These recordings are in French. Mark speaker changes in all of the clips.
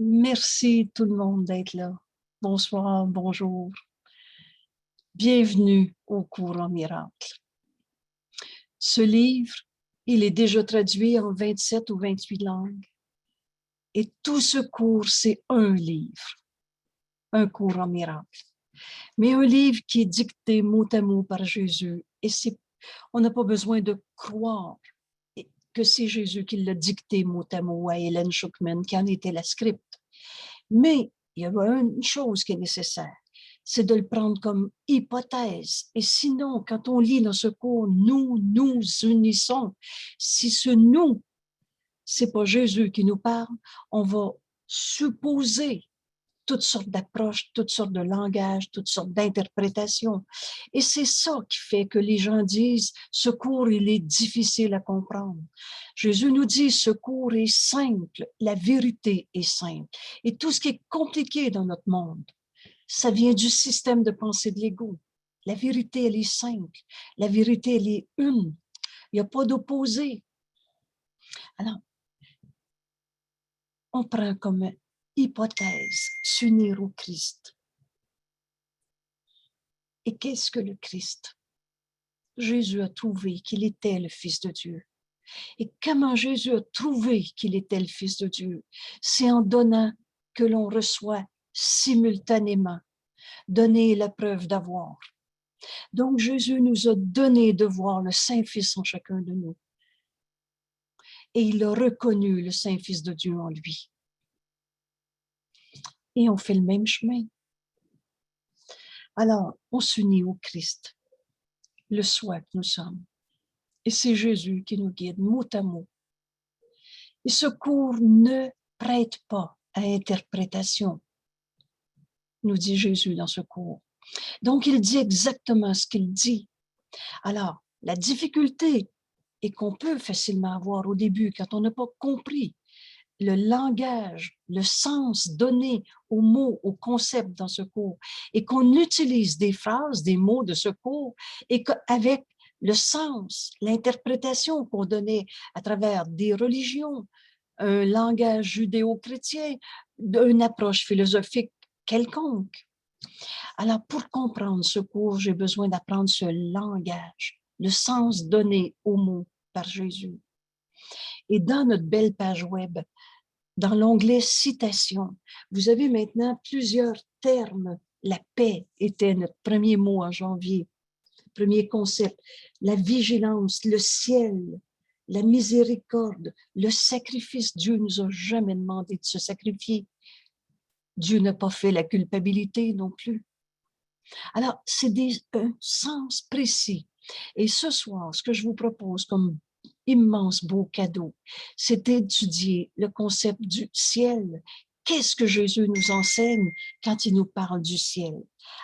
Speaker 1: Merci tout le monde d'être là. Bonsoir, bonjour. Bienvenue au cours en miracle. Ce livre, il est déjà traduit en 27 ou 28 langues. Et tout ce cours, c'est un livre, un cours en miracle. Mais un livre qui est dicté mot à mot par Jésus. Et on n'a pas besoin de croire que c'est Jésus qui l'a dicté mot à mot à Hélène Schuckman, qui en était la script. Mais il y a une chose qui est nécessaire, c'est de le prendre comme hypothèse. Et sinon, quand on lit dans ce cours, nous unissons. Si ce nous, c'est pas Jésus qui nous parle, on va supposer toutes sortes d'approches, toutes sortes de langages, toutes sortes d'interprétations. Et c'est ça qui fait que les gens disent, ce cours, il est difficile à comprendre. Jésus nous dit, ce cours est simple, la vérité est simple. Et tout ce qui est compliqué dans notre monde, ça vient du système de pensée de l'ego. La vérité, elle est simple. La vérité, elle est une. Il n'y a pas d'opposé. Alors, on prend comme hypothèse s'unir au Christ. Et qu'est-ce que le Christ? Jésus a trouvé qu'il était le Fils de Dieu. Et comment Jésus a trouvé qu'il était le Fils de Dieu? C'est en donnant que l'on reçoit simultanément. Donner la preuve d'avoir. Donc Jésus nous a donné de voir le Saint-Fils en chacun de nous. Et il a reconnu le Saint-Fils de Dieu en lui. Et on fait le même chemin. Alors, on s'unit au Christ, le soi que nous sommes. Et c'est Jésus qui nous guide mot à mot. Et ce cours ne prête pas à interprétation, nous dit Jésus dans ce cours. Donc, il dit exactement ce qu'il dit. Alors, la difficulté est qu'on peut facilement avoir au début, quand on n'a pas compris le langage, le sens donné aux mots, aux concepts dans ce cours, et qu'on utilise des phrases, des mots de ce cours, et qu'avec le sens, l'interprétation qu'on donnait à travers des religions, un langage judéo-chrétien, une approche philosophique quelconque. Alors, pour comprendre ce cours, j'ai besoin d'apprendre ce langage, le sens donné aux mots par Jésus. Et dans notre belle page web, dans l'onglet « Citations », vous avez maintenant plusieurs termes. La paix était notre premier mot en janvier, premier concept. La vigilance, le ciel, la miséricorde, le sacrifice. Dieu ne nous a jamais demandé de se sacrifier. Dieu n'a pas fait la culpabilité non plus. Alors, c'est un sens précis. Et ce soir, ce que je vous propose comme immense beau cadeau, c'est d'étudier le concept du ciel. Qu'est-ce que Jésus nous enseigne quand il nous parle du ciel?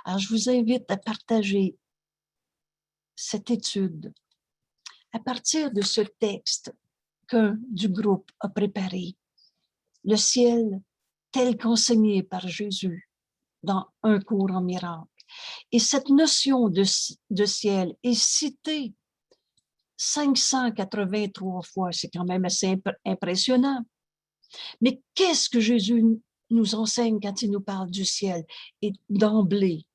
Speaker 1: Alors, je vous invite à partager cette étude à partir de ce texte qu'un du groupe a préparé. Le ciel tel qu'enseigné par Jésus dans un cours en miracle. Et cette notion de ciel est citée 583 fois, c'est quand même assez impressionnant. Mais qu'est-ce que Jésus nous enseigne quand il nous parle du ciel? Et d'emblée,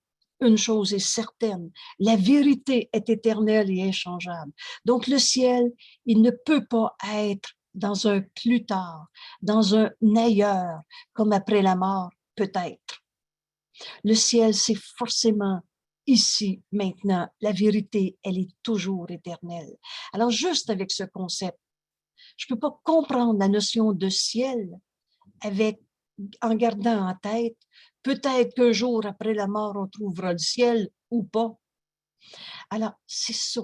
Speaker 1: une chose est certaine, la vérité est éternelle et inchangeable. Donc le ciel, il ne peut pas être dans un plus tard, dans un ailleurs, comme après la mort, peut-être. Le ciel, c'est forcément ici, maintenant. La vérité, elle est toujours éternelle. Alors, juste avec ce concept, je ne peux pas comprendre la notion de ciel en gardant en tête, peut-être qu'un jour après la mort, on trouvera le ciel ou pas. Alors, c'est ça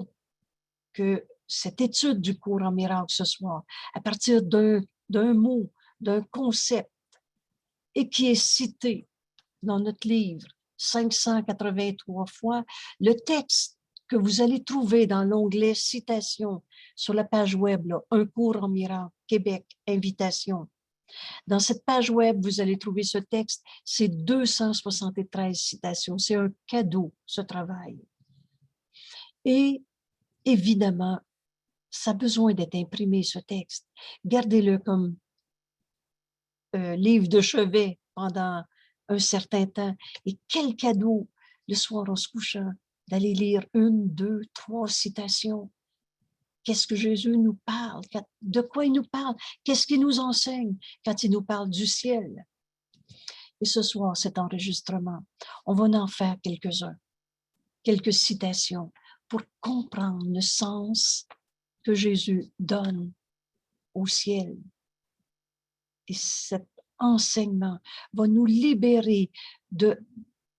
Speaker 1: que cette étude du cours en miracle ce soir, à partir d'un mot, d'un concept, et qui est cité dans notre livre 583 fois, le texte que vous allez trouver dans l'onglet Citations sur la page web, là, Un cours en miracle, Québec, invitation. Dans cette page web, vous allez trouver ce texte, c'est 273 citations. C'est un cadeau, ce travail. Et évidemment, ça a besoin d'être imprimé, ce texte. Gardez-le comme livre de chevet pendant un certain temps. Et quel cadeau le soir en se couchant d'aller lire 1, 2, 3 citations. Qu'est-ce que Jésus nous parle? De quoi il nous parle? Qu'est-ce qu'il nous enseigne quand il nous parle du ciel? Et ce soir, cet enregistrement, on va en faire quelques-uns, quelques citations pour comprendre le sens que Jésus donne au ciel. Et cet enseignement va nous libérer de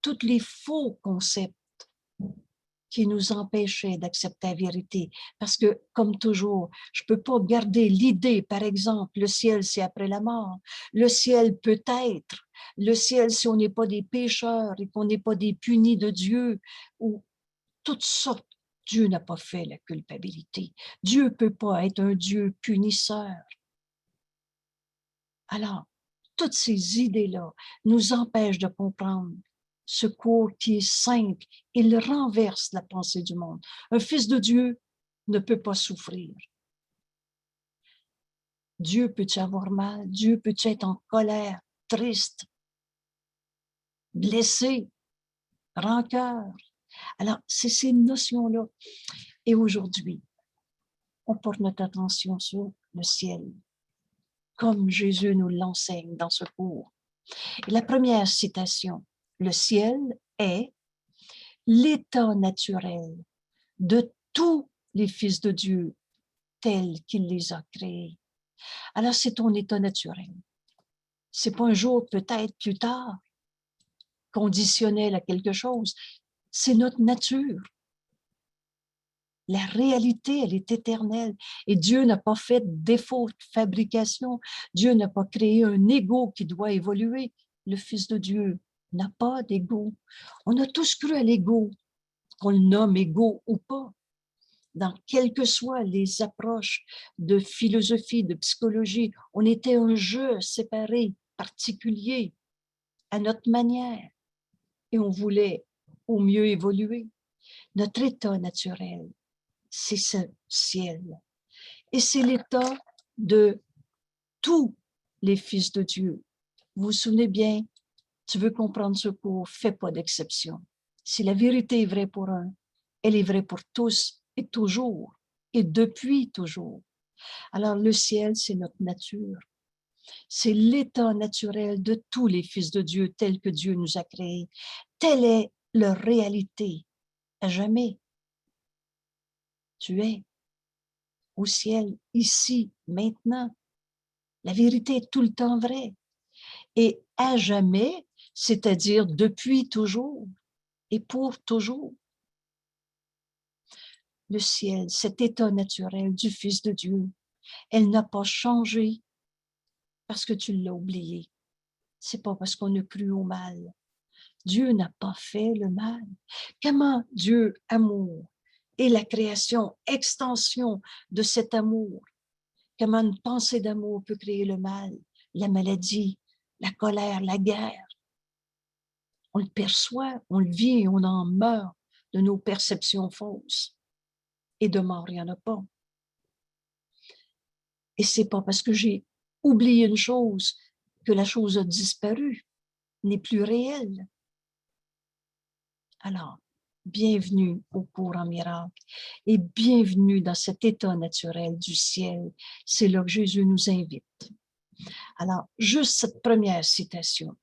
Speaker 1: tous les faux concepts qui nous empêchaient d'accepter la vérité. Parce que, comme toujours, je ne peux pas garder l'idée, par exemple, le ciel, c'est après la mort. Le ciel peut être. Le ciel, si on n'est pas des pécheurs et qu'on n'est pas des punis de Dieu, ou toutes sortes. Dieu n'a pas fait la culpabilité. Dieu ne peut pas être un Dieu punisseur. Alors, toutes ces idées-là nous empêchent de comprendre ce cours qui est simple. Il renverse la pensée du monde. Un fils de Dieu ne peut pas souffrir. Dieu peut-il avoir mal? Dieu peut-il être en colère, triste, blessé, rancœur? Alors, c'est ces notions-là. Et aujourd'hui, on porte notre attention sur le ciel, comme Jésus nous l'enseigne dans ce cours. Et la première citation, le ciel est l'état naturel de tous les fils de Dieu tels qu'il les a créés. Alors, c'est ton état naturel. C'est pas un jour, peut-être plus tard, conditionnel à quelque chose. C'est notre nature. La réalité, elle est éternelle. Et Dieu n'a pas fait défaut de fabrication. Dieu n'a pas créé un ego qui doit évoluer. Le Fils de Dieu n'a pas d'ego. On a tous cru à l'ego, qu'on le nomme ego ou pas. Dans quelles que soient les approches de philosophie, de psychologie, on était un jeu séparé, particulier, à notre manière. Et on voulait au mieux évoluer. Notre état naturel, c'est ce ciel. Et c'est l'état de tous les fils de Dieu. Vous vous souvenez bien, tu veux comprendre ce cours, fais pas d'exception. Si la vérité est vraie pour un, elle est vraie pour tous et toujours, et depuis toujours. Alors le ciel, c'est notre nature. C'est l'état naturel de tous les fils de Dieu tels que Dieu nous a créés. Telle est leur réalité à jamais. Tu es au ciel, ici, maintenant. La vérité est tout le temps vraie. Et à jamais, c'est-à-dire depuis toujours et pour toujours. Le ciel, cet état naturel du Fils de Dieu, elle n'a pas changé parce que tu l'as oublié. C'est pas parce qu'on a cru au mal. Dieu n'a pas fait le mal. Comment Dieu, amour, et la création, extension de cet amour, comment une pensée d'amour peut créer le mal, la maladie, la colère, la guerre. On le perçoit, on le vit et on en meurt de nos perceptions fausses. Et de mort, il n'y en a pas. Et c'est pas parce que j'ai oublié une chose que la chose a disparu, n'est plus réelle. Alors, bienvenue au cours en miracle et bienvenue dans cet état naturel du ciel. C'est là que Jésus nous invite. Alors, juste cette première citation,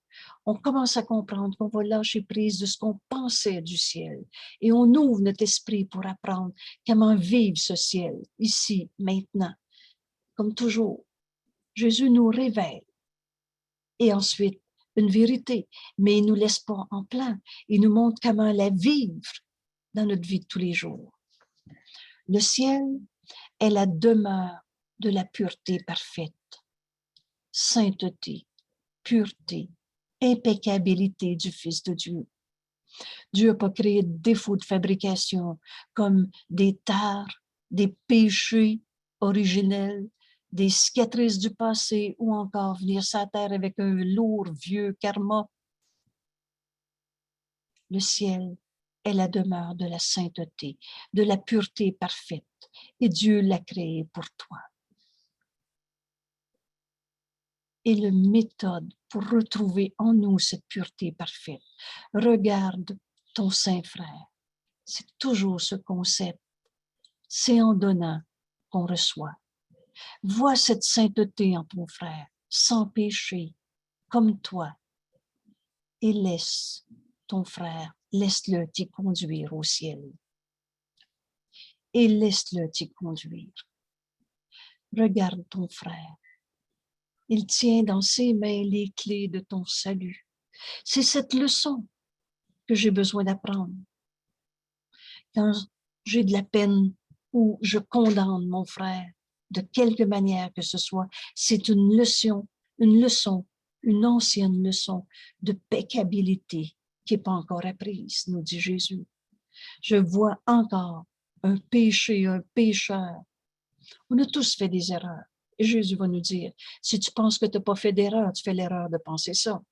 Speaker 1: on commence à comprendre qu'on va lâcher prise de ce qu'on pensait du ciel et on ouvre notre esprit pour apprendre comment vivre ce ciel, ici, maintenant. Comme toujours, Jésus nous révèle et ensuite une vérité, mais il ne nous laisse pas en plein. Il nous montre comment la vivre dans notre vie de tous les jours. Le ciel est la demeure de la pureté parfaite, sainteté, pureté, impeccabilité du Fils de Dieu. Dieu n'a pas créé de défauts de fabrication comme des tares, des péchés originels, des cicatrices du passé ou encore venir sur la terre avec un lourd vieux karma. Le ciel est la demeure de la sainteté, de la pureté parfaite et Dieu l'a créé pour toi. est la méthode pour retrouver en nous cette pureté parfaite. Regarde ton saint frère. C'est toujours ce concept. C'est en donnant qu'on reçoit. Vois cette sainteté en ton frère, sans péché, comme toi, et laisse ton frère, laisse-le t'y conduire au ciel. Et laisse-le t'y conduire. Regarde ton frère. Il tient dans ses mains les clés de ton salut. C'est cette leçon que j'ai besoin d'apprendre. Quand j'ai de la peine ou je condamne mon frère, de quelque manière que ce soit, c'est une leçon, une ancienne leçon de pécabilité qui n'est pas encore apprise, nous dit Jésus. Je vois encore un péché, un pécheur. On a tous fait des erreurs. Et Jésus va nous dire, si tu penses que tu n'as pas fait d'erreur, tu fais l'erreur de penser ça.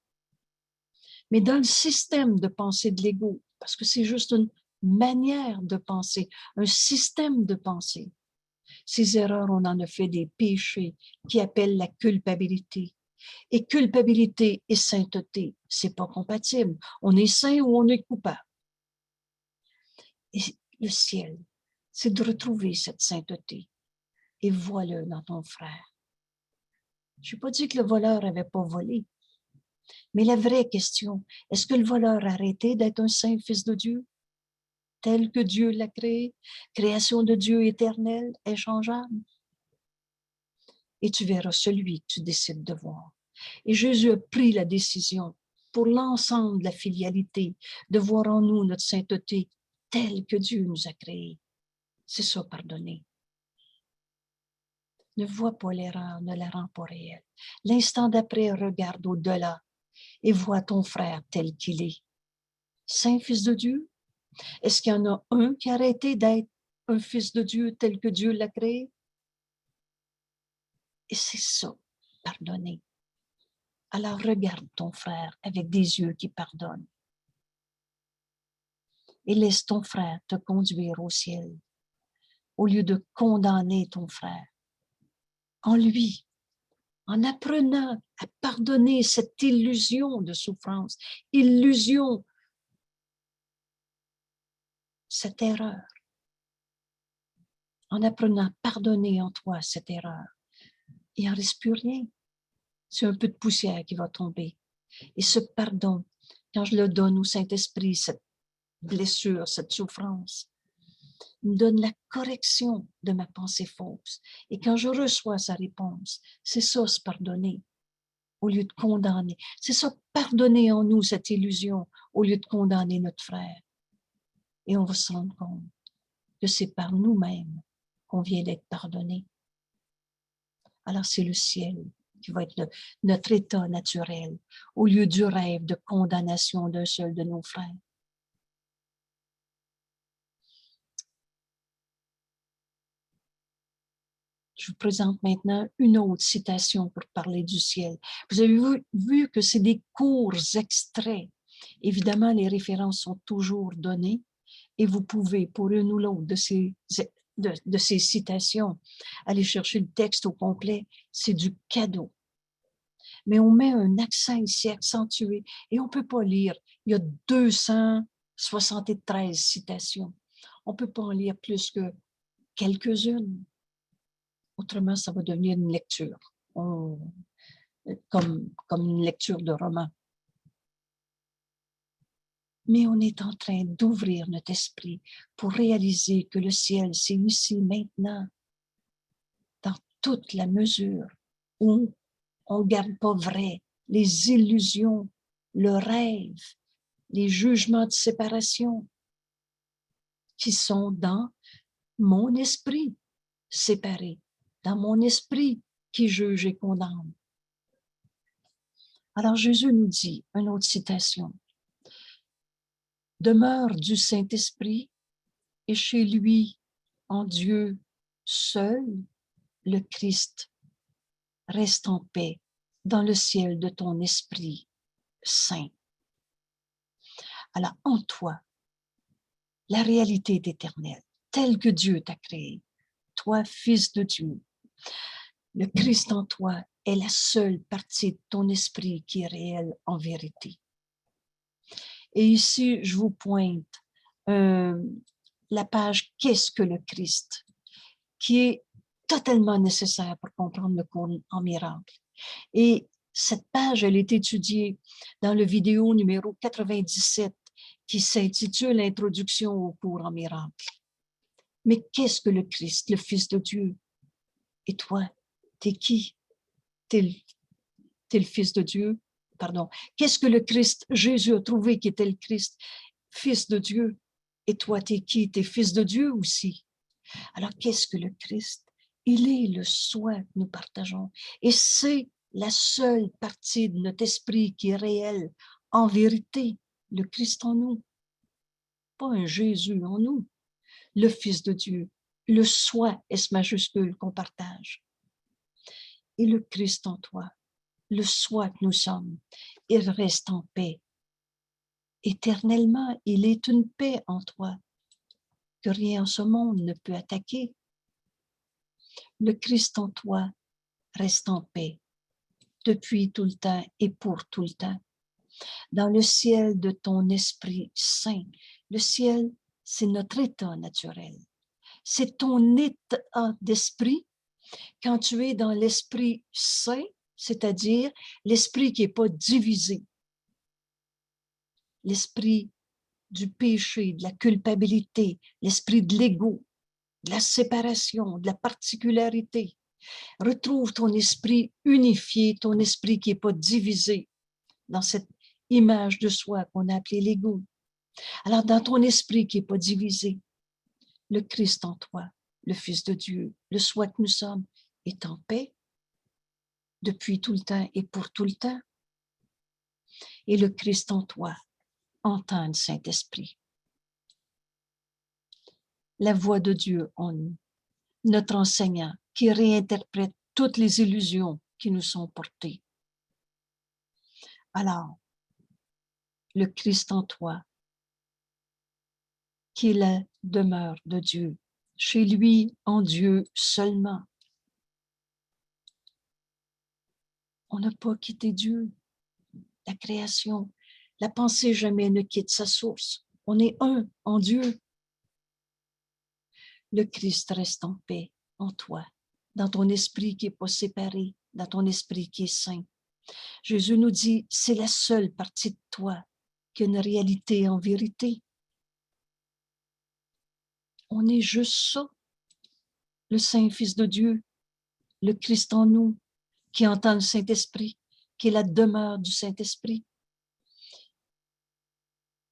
Speaker 1: Mais dans le système de pensée de l'ego, parce que c'est juste une manière de penser, un système de pensée, ces erreurs, on en a fait des péchés qui appellent la culpabilité. Et culpabilité et sainteté, c'est pas compatible. On est saint ou on est coupable. Et le ciel, c'est de retrouver cette sainteté. Et vois-le dans ton frère. Je n'ai pas dit que le voleur n'avait pas volé. Mais la vraie question, est-ce que le voleur a arrêté d'être un saint fils de Dieu, tel que Dieu l'a créé, création de Dieu éternelle, inchangeable? Et tu verras celui que tu décides de voir. Et Jésus a pris la décision pour l'ensemble de la filialité, de voir en nous notre sainteté telle que Dieu nous a créés. C'est ça, pardonner. Ne vois pas l'erreur, ne la rends pas réelle. L'instant d'après, regarde au-delà et vois ton frère tel qu'il est. Saint fils de Dieu? Est-ce qu'il y en a un qui a arrêté d'être un fils de Dieu tel que Dieu l'a créé? Et c'est ça, pardonner. Alors regarde ton frère avec des yeux qui pardonnent. Et laisse ton frère te conduire au ciel, au lieu de condamner ton frère. En lui, en apprenant à pardonner cette illusion de souffrance, illusion, cette erreur. En apprenant à pardonner en toi cette erreur. Il n'en reste plus rien. C'est un peu de poussière qui va tomber. Et ce pardon, quand je le donne au Saint-Esprit, cette blessure, cette souffrance, il me donne la correction de ma pensée fausse. Et quand je reçois sa réponse, c'est ça, se pardonner, au lieu de condamner. C'est ça, pardonner en nous cette illusion, au lieu de condamner notre frère. Et on va se rendre compte que c'est par nous-mêmes qu'on vient d'être pardonné. Alors c'est le ciel qui va être notre état naturel, au lieu du rêve de condamnation d'un seul de nos frères. Je vous présente maintenant une autre citation pour parler du ciel. Vous avez vu que c'est des courts extraits. Évidemment, les références sont toujours données et vous pouvez, pour une ou l'autre de ces citations, aller chercher le texte au complet. C'est du cadeau. Mais on met un accent ici accentué et on ne peut pas lire. Il y a 273 citations. On ne peut pas en lire plus que quelques-unes. Autrement, ça va devenir une lecture, comme une lecture de roman. Mais on est en train d'ouvrir notre esprit pour réaliser que le ciel, c'est ici, maintenant, dans toute la mesure où on ne garde pas vrai les illusions, le rêve, les jugements de séparation qui sont dans mon esprit séparé, dans mon esprit qui juge et condamne. Alors Jésus nous dit, une autre citation, « Demeure du Saint-Esprit et chez lui, en Dieu seul, le Christ, reste en paix dans le ciel de ton esprit saint. » Alors en toi, la réalité est éternelle, telle que Dieu t'a créé, toi, fils de Dieu. Le Christ en toi est la seule partie de ton esprit qui est réelle en vérité. Et ici, je vous pointe la page « Qu'est-ce que le Christ ?» qui est totalement nécessaire pour comprendre le cours en miracle. Et cette page, elle est étudiée dans le vidéo numéro 97 qui s'intitule « Introduction au cours en miracle ». Mais qu'est-ce que le Christ, le Fils de Dieu? Et toi, t'es qui? T'es le Fils de Dieu? Pardon. Qu'est-ce que le Christ? Jésus a trouvé qui était le Christ, Fils de Dieu. Et toi, t'es qui? T'es Fils de Dieu aussi. Alors, qu'est-ce que le Christ? Il est le soi que nous partageons. Et c'est la seule partie de notre esprit qui est réelle, en vérité, le Christ en nous. Pas un Jésus en nous, le Fils de Dieu, le soi, S majuscule, qu'on partage. Et le Christ en toi, le soi que nous sommes, il reste en paix. Éternellement, il est une paix en toi, que rien en ce monde ne peut attaquer. Le Christ en toi reste en paix, depuis tout le temps et pour tout le temps. Dans le ciel de ton Esprit Saint, le ciel, c'est notre état naturel. C'est ton état d'esprit quand tu es dans l'Esprit Saint, c'est-à-dire l'esprit qui n'est pas divisé. L'esprit du péché, de la culpabilité, l'esprit de l'ego, de la séparation, de la particularité. Retrouve ton esprit unifié, ton esprit qui n'est pas divisé dans cette image de soi qu'on a appelée l'ego. Alors, dans ton esprit qui n'est pas divisé, le Christ en toi, le Fils de Dieu, le soi que nous sommes, est en paix depuis tout le temps et pour tout le temps. Et le Christ en toi entend le Saint-Esprit. La voix de Dieu en nous, notre enseignant qui réinterprète toutes les illusions qui nous sont portées. Alors, le Christ en toi, qui est la demeure de Dieu, chez lui, en Dieu seulement. On n'a pas quitté Dieu, la création. La pensée jamais ne quitte sa source. On est un en Dieu. Le Christ reste en paix en toi, dans ton esprit qui n'est pas séparé, dans ton esprit qui est saint. Jésus nous dit, c'est la seule partie de toi qui a une réalité en vérité. On est juste ça, le Saint-Fils de Dieu, le Christ en nous, qui entend le Saint-Esprit, qui est la demeure du Saint-Esprit.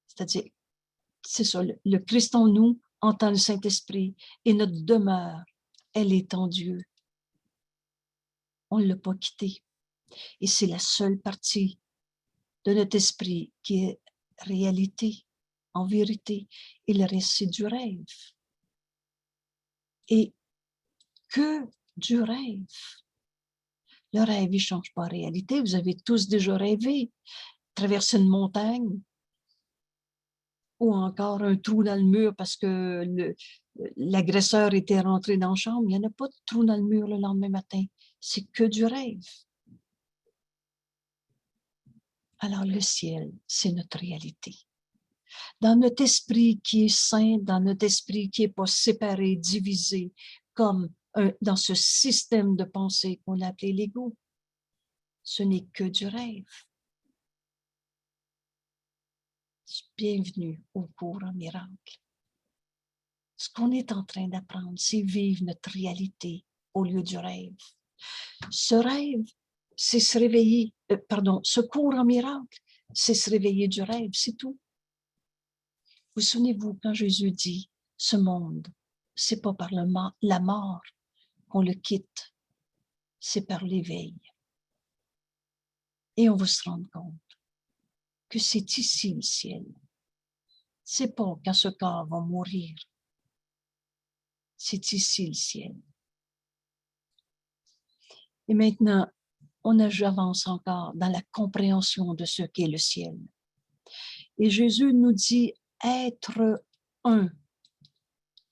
Speaker 1: C'est-à-dire, c'est ça, le Christ en nous entend le Saint-Esprit et notre demeure, elle est en Dieu. On ne l'a pas quitté. Et c'est la seule partie de notre esprit qui est réalité, en vérité. Et le reste, c'est du rêve. Et que du rêve. Le rêve, il ne change pas la réalité. Vous avez tous déjà rêvé. Traverser une montagne ou encore un trou dans le mur parce que l'agresseur était rentré dans la chambre. Il n'y en a pas de trou dans le mur le lendemain matin. C'est que du rêve. Alors le ciel, c'est notre réalité. Dans notre esprit qui est saint, dans notre esprit qui n'est pas séparé, divisé, comme dans ce système de pensée qu'on a appelé l'ego, ce n'est que du rêve. Bienvenue au cours en miracle. Ce qu'on est en train d'apprendre, c'est vivre notre réalité au lieu du rêve. Ce rêve, c'est se réveiller, ce cours en miracle, c'est se réveiller du rêve, c'est tout. Vous souvenez-vous quand Jésus dit, ce monde, c'est pas par la mort qu'on le quitte, c'est par l'éveil. Et on va se rendre compte que c'est ici le ciel. C'est pas quand ce corps va mourir. C'est ici le ciel. Et maintenant, j'avance encore dans la compréhension de ce qu'est le ciel. Et Jésus nous dit être un.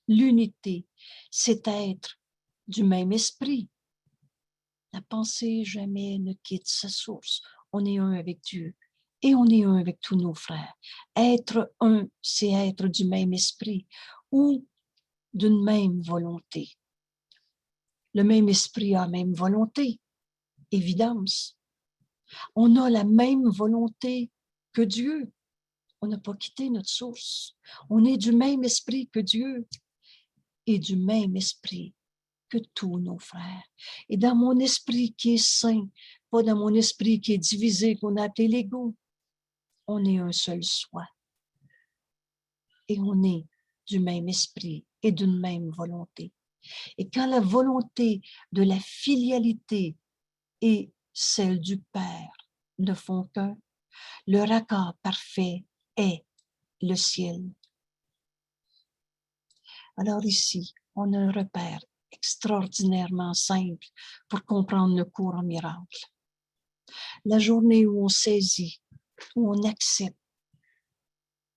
Speaker 1: L'unité, c'est être du même esprit. La pensée jamais ne quitte sa source. On est un avec Dieu et on est un avec tous nos frères. Être un, c'est être du même esprit ou d'une même volonté. Le même esprit a la même volonté, évidence. On a la même volonté que Dieu. On n'a pas quitté notre source. On est du même esprit que Dieu et du même esprit que tous nos frères. Et dans mon esprit qui est saint, pas dans mon esprit qui est divisé, qu'on a appelé l'ego, on est un seul soi. Et on est du même esprit et d'une même volonté. Et quand la volonté de la filialité et celle du Père ne font qu'un, le raccord parfait est le ciel. Alors ici, on a un repère extraordinairement simple pour comprendre le cours en miracle. La journée où on saisit, où on accepte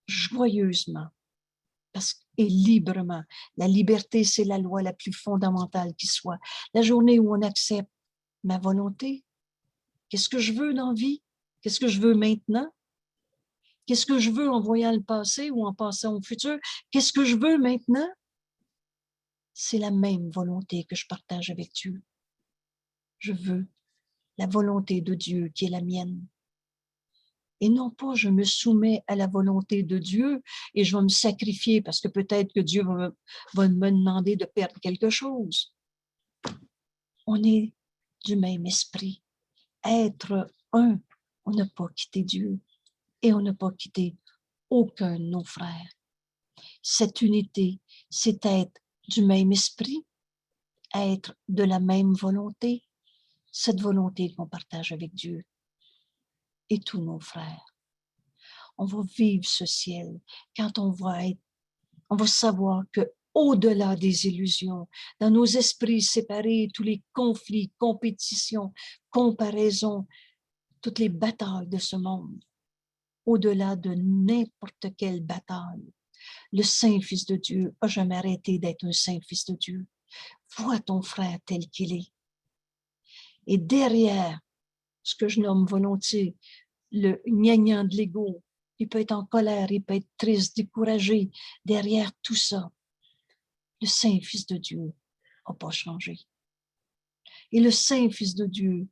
Speaker 1: joyeusement et librement. La liberté, c'est la loi la plus fondamentale qui soit. La journée où on accepte ma volonté, qu'est-ce que je veux dans la vie? Qu'est-ce que je veux maintenant? Qu'est-ce que je veux en voyant le passé ou en passant au futur? Qu'est-ce que je veux maintenant? C'est la même volonté que je partage avec Dieu. Je veux la volonté de Dieu qui est la mienne. Et non pas je me soumets à la volonté de Dieu et je vais me sacrifier parce que peut-être que Dieu va me demander de perdre quelque chose. On est du même esprit. Être un, on n'a pas quitté Dieu et on n'a pas quitté aucun de nos frères. Cette unité, c'est être du même esprit, être de la même volonté, cette volonté qu'on partage avec Dieu et tous nos frères. On va vivre ce ciel quand on va savoir que au-delà des illusions, dans nos esprits séparés, tous les conflits, compétitions, comparaisons, toutes les batailles de ce monde, au-delà de n'importe quelle bataille, le Saint-Fils de Dieu n'a jamais arrêté d'être un Saint-Fils de Dieu. Vois ton frère tel qu'il est. Et derrière ce que je nomme volontiers le gnagnan de l'ego, il peut être en colère, il peut être triste, découragé. Derrière tout ça, le Saint-Fils de Dieu n'a pas changé. Et le Saint-Fils de Dieu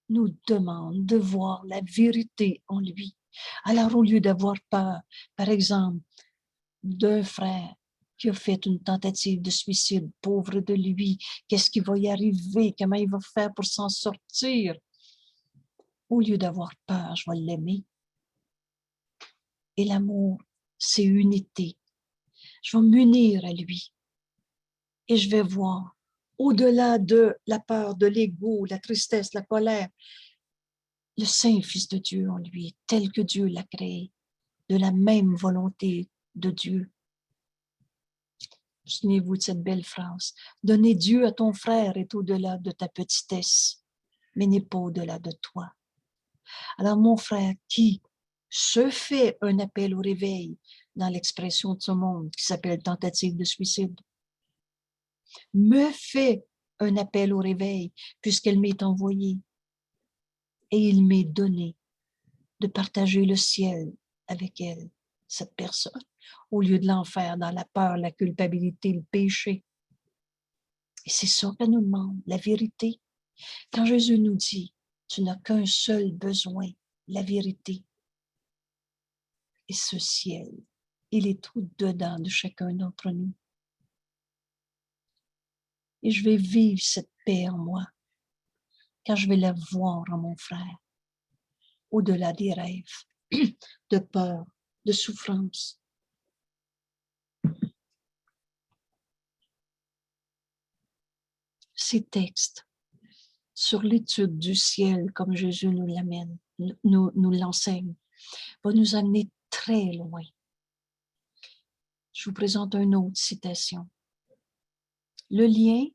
Speaker 1: nous demande de voir la vérité en lui. Alors, au lieu d'avoir peur, par exemple, d'un frère qui a fait une tentative de suicide, pauvre de lui, qu'est-ce qui va y arriver, comment il va faire pour s'en sortir? Au lieu d'avoir peur, je vais l'aimer. Et l'amour, c'est unité. Je vais m'unir à lui. Et je vais voir, au-delà de la peur, de l'ego, la tristesse, la colère, le Saint-Fils de Dieu en lui, tel que Dieu l'a créé, de la même volonté de Dieu. Souvenez-vous de cette belle phrase. Donner Dieu à ton frère est au-delà de ta petitesse, mais n'est pas au-delà de toi. Alors mon frère qui se fait un appel au réveil dans l'expression de ce monde qui s'appelle tentative de suicide, me fait un appel au réveil puisqu'elle m'est envoyée et il m'est donné de partager le ciel avec elle, cette personne, au lieu de l'enfer dans la peur, la culpabilité, le péché. Et c'est ça qu'elle nous demande, la vérité. Quand Jésus nous dit, tu n'as qu'un seul besoin, la vérité. Et ce ciel, il est tout dedans de chacun d'entre nous. Et je vais vivre cette paix en moi quand je vais la voir en mon frère, au-delà des rêves, de peur, de souffrance. Ces textes sur l'étude du ciel, comme Jésus nous l'amène, nous l'enseigne, va nous amener très loin. Je vous présente une autre citation. Le lien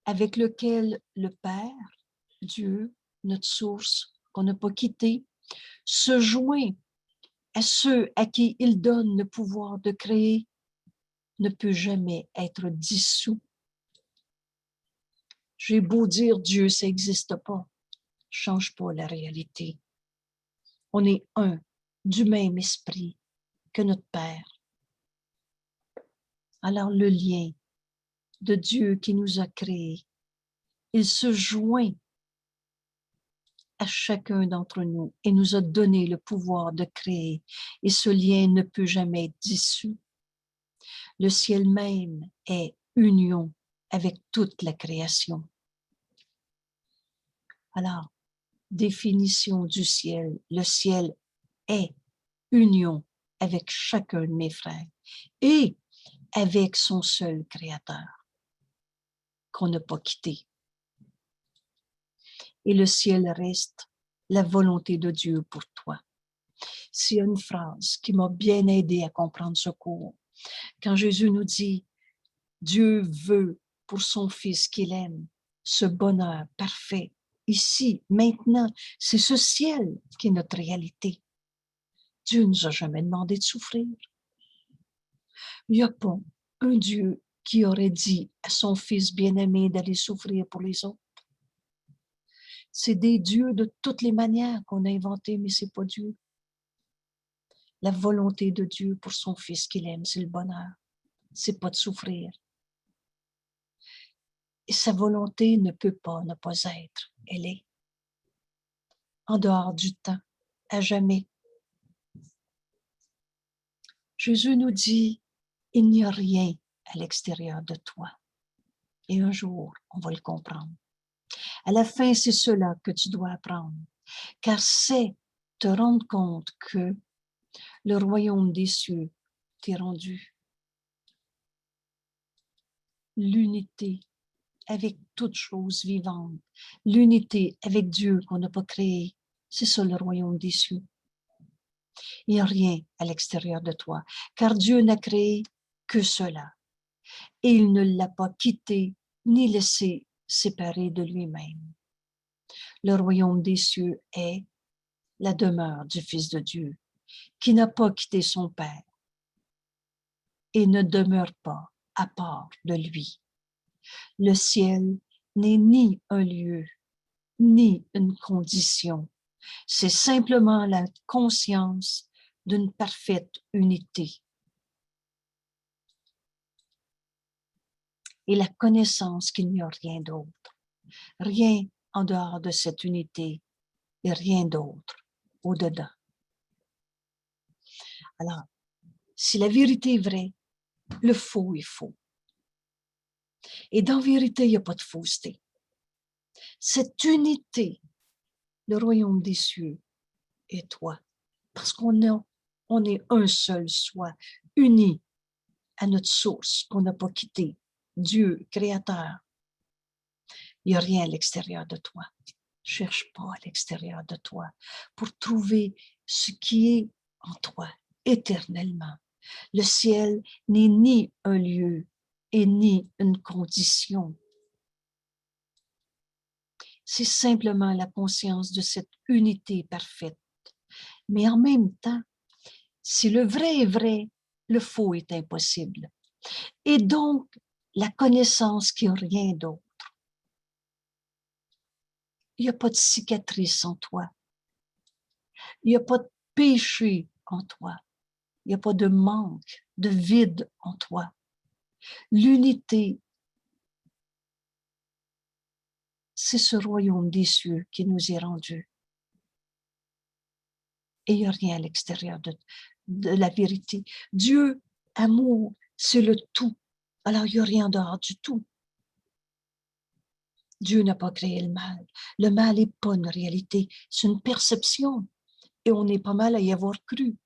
Speaker 1: avec lequel le Père, Dieu, notre source, qu'on n'a pas quitté, se joint à ceux à qui il donne le pouvoir de créer, ne peut jamais être dissous. J'ai beau dire Dieu, ça n'existe pas. Change pas la réalité. On est un, du même esprit que notre Père. Alors le lien de Dieu qui nous a créés, il se joint à chacun d'entre nous et nous a donné le pouvoir de créer. Et ce lien ne peut jamais être dissous. Le ciel même est union avec toute la création. Alors, définition du ciel. Le ciel est union avec chacun de mes frères et avec son seul créateur qu'on n'a pas quitté. Et le ciel reste la volonté de Dieu pour toi. C'est une phrase qui m'a bien aidé à comprendre ce cours. Quand Jésus nous dit, Dieu veut pour son Fils qu'il aime ce bonheur parfait, ici, maintenant, c'est ce ciel qui est notre réalité. Dieu ne nous a jamais demandé de souffrir. Il n'y a pas un Dieu qui aurait dit à son Fils bien-aimé d'aller souffrir pour les autres. C'est des dieux de toutes les manières qu'on a inventés, mais c'est pas Dieu. La volonté de Dieu pour son Fils qu'il aime, c'est le bonheur. C'est pas de souffrir. Et sa volonté ne peut pas ne pas être. Elle est en dehors du temps, à jamais. Jésus nous dit, il n'y a rien à l'extérieur de toi. Et un jour, on va le comprendre. À la fin, c'est cela que tu dois apprendre. Car c'est te rendre compte que le royaume des cieux t'est rendu. L'unité avec toute chose vivante, l'unité avec Dieu qu'on n'a pas créé, c'est ça le royaume des cieux. Il n'y a rien à l'extérieur de toi, car Dieu n'a créé que cela. Et il ne l'a pas quitté ni laissé séparé de lui-même. Le royaume des cieux est la demeure du Fils de Dieu, qui n'a pas quitté son Père et ne demeure pas à part de lui. Le ciel n'est ni un lieu, ni une condition. C'est simplement la conscience d'une parfaite unité. Et la connaissance qu'il n'y a rien d'autre, rien en dehors de cette unité et rien d'autre au-dedans. Alors, si la vérité est vraie, le faux est faux. Et dans la vérité, il n'y a pas de fausseté. Cette unité, le royaume des cieux et toi, parce qu'on est un seul soi, uni à notre source qu'on n'a pas quitté, Dieu, Créateur. Il n'y a rien à l'extérieur de toi. Cherche pas à l'extérieur de toi pour trouver ce qui est en toi éternellement. Le ciel n'est ni un lieu et ni une condition. C'est simplement la conscience de cette unité parfaite. Mais en même temps, si le vrai est vrai, le faux est impossible. Et donc, la connaissance qu'il n'y a rien d'autre. Il n'y a pas de cicatrice en toi. Il n'y a pas de péché en toi. Il n'y a pas de manque, de vide en toi. L'unité, c'est ce royaume des cieux qui nous est rendu. Et il n'y a rien à l'extérieur de la vérité. Dieu, amour, c'est le tout. Alors il n'y a rien dehors du tout. Dieu n'a pas créé le mal. Le mal n'est pas une réalité, c'est une perception. Et on est pas mal à y avoir cru.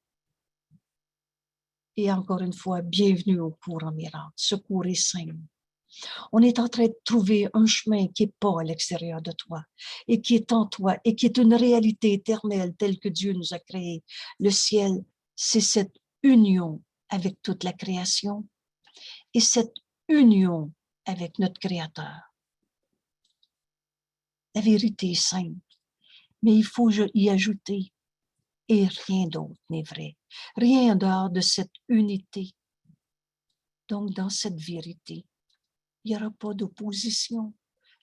Speaker 1: Et encore une fois, bienvenue au cours en miracle. Ce cours est simple. On est en train de trouver un chemin qui n'est pas à l'extérieur de toi et qui est en toi et qui est une réalité éternelle telle que Dieu nous a créée. Le ciel, c'est cette union avec toute la création et cette union avec notre Créateur. La vérité est simple, mais il faut y ajouter et rien d'autre n'est vrai. Rien en dehors de cette unité. Donc, dans cette vérité, il n'y aura pas d'opposition.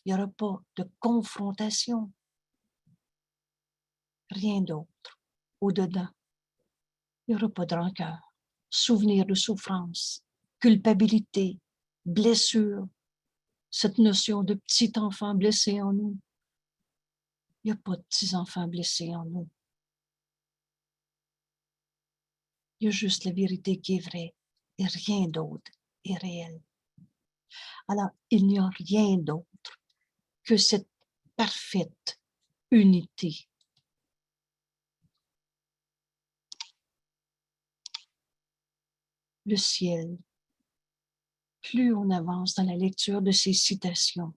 Speaker 1: Il n'y aura pas de confrontation. Rien d'autre au-dedans. Il n'y aura pas de rancœur, souvenir de souffrance, culpabilité, blessure, cette notion de petit enfant blessé en nous. Il n'y a pas de petits enfants blessés en nous. Il y a juste la vérité qui est vraie et rien d'autre est réel. Alors, il n'y a rien d'autre que cette parfaite unité. Le ciel, plus on avance dans la lecture de ces citations,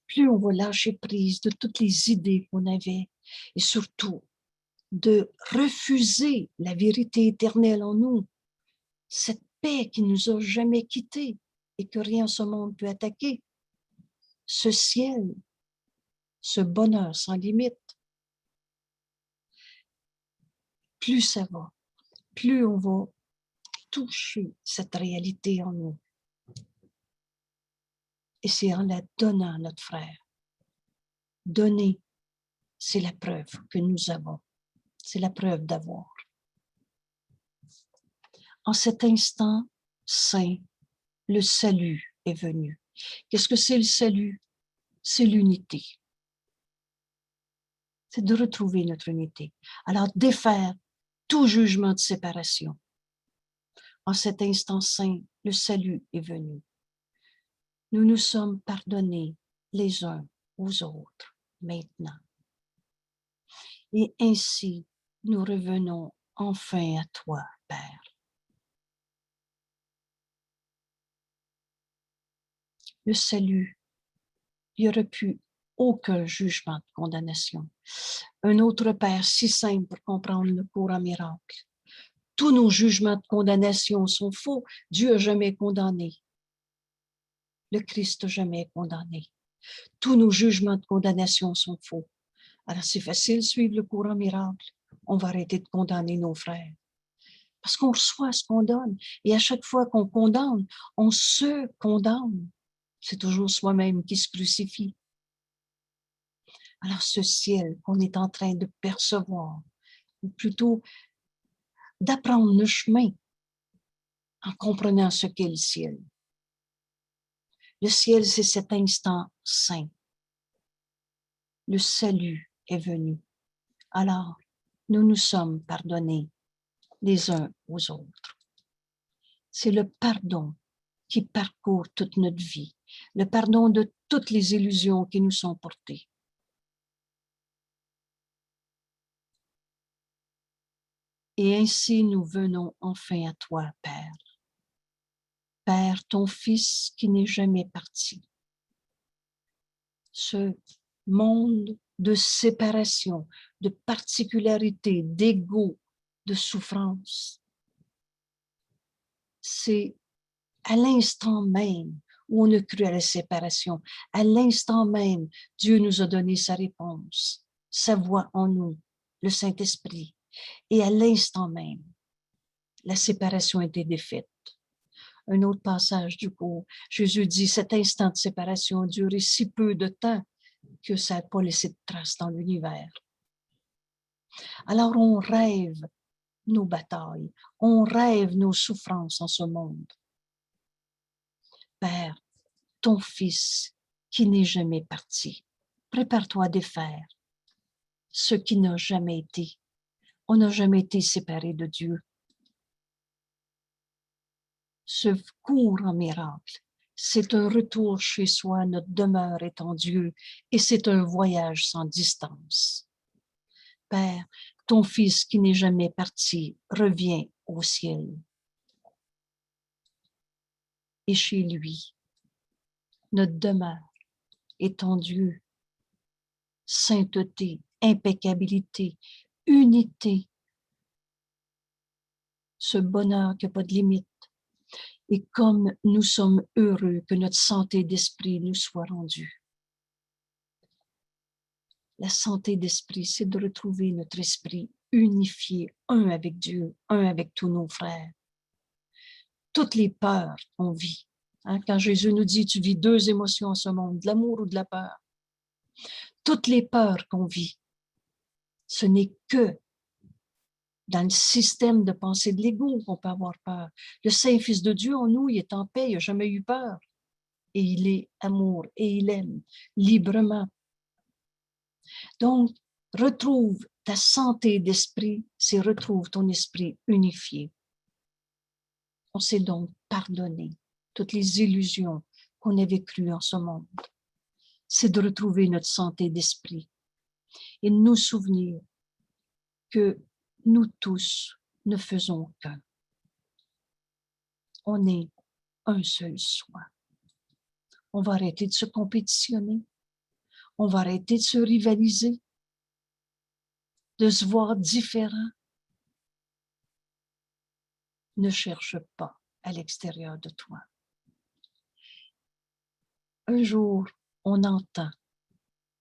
Speaker 1: plus on va lâcher prise de toutes les idées qu'on avait et surtout de refuser la vérité éternelle en nous, cette paix qui nous a jamais quittés et que rien ce monde peut attaquer, ce ciel, ce bonheur sans limite. Plus ça va, plus on va toucher cette réalité en nous. Et c'est en la donnant à notre frère. Donner, c'est la preuve que nous avons. C'est la preuve d'avoir. En cet instant saint, le salut est venu. Qu'est-ce que c'est le salut? C'est l'unité. C'est de retrouver notre unité. Alors, défaire tout jugement de séparation. En cet instant saint, le salut est venu. Nous nous sommes pardonnés les uns aux autres maintenant. Et ainsi, nous revenons enfin à toi, Père. Le salut, il n'y aurait plus aucun jugement de condamnation. Un autre Père si simple pour comprendre le cours en miracle. Tous nos jugements de condamnation sont faux. Dieu n'a jamais condamné. Le Christ n'a jamais condamné. Tous nos jugements de condamnation sont faux. Alors c'est facile de suivre le cours en miracle. On va arrêter de condamner nos frères. Parce qu'on reçoit ce qu'on donne. Et à chaque fois qu'on condamne, on se condamne. C'est toujours soi-même qui se crucifie. Alors ce ciel qu'on est en train de percevoir, ou plutôt d'apprendre le chemin en comprenant ce qu'est le ciel. Le ciel, c'est cet instant saint. Le salut est venu. Alors, nous nous sommes pardonnés les uns aux autres. C'est le pardon qui parcourt toute notre vie, le pardon de toutes les illusions qui nous sont portées. Et ainsi nous venons enfin à toi, Père. Père, ton Fils qui n'est jamais parti. Ce monde de séparation, de particularité, d'ego, de souffrance, c'est à l'instant même où on a cru à la séparation, à l'instant même, Dieu nous a donné sa réponse, sa voix en nous, le Saint-Esprit. Et à l'instant même, la séparation a été défaite. Un autre passage du cours, Jésus dit, cet instant de séparation a duré si peu de temps que ça n'a pas laissé de traces dans l'univers. Alors on rêve nos batailles, on rêve nos souffrances en ce monde. Père, ton Fils qui n'est jamais parti, prépare-toi à défaire ce qui n'a jamais été. On n'a jamais été séparés de Dieu. Ce cours en miracle, c'est un retour chez soi, notre demeure est en Dieu, et c'est un voyage sans distance. Père, ton Fils qui n'est jamais parti revient au ciel. Et chez lui, notre demeure est en Dieu. Sainteté, impeccabilité, unité, ce bonheur qui n'a pas de limite. Et comme nous sommes heureux que notre santé d'esprit nous soit rendue. La santé d'esprit, c'est de retrouver notre esprit unifié, un avec Dieu, un avec tous nos frères. Toutes les peurs qu'on vit Hein, quand Jésus nous dit, tu vis deux émotions en ce monde, de l'amour ou de la peur. Toutes les peurs qu'on vit, ce n'est que dans le système de pensée de l'ego qu'on peut avoir peur. Le Saint-Fils de Dieu en nous, il est en paix, il n'a jamais eu peur. Et il est amour, et il aime librement. Donc, retrouve ta santé d'esprit, c'est retrouve ton esprit unifié. On s'est donc pardonné toutes les illusions qu'on avait crues en ce monde. C'est de retrouver notre santé d'esprit et de nous souvenir que nous tous ne faisons qu'un. On est un seul soi. On va arrêter de se compétitionner. On va arrêter de se rivaliser, de se voir différent. Ne cherche pas à l'extérieur de toi. Un jour, on entend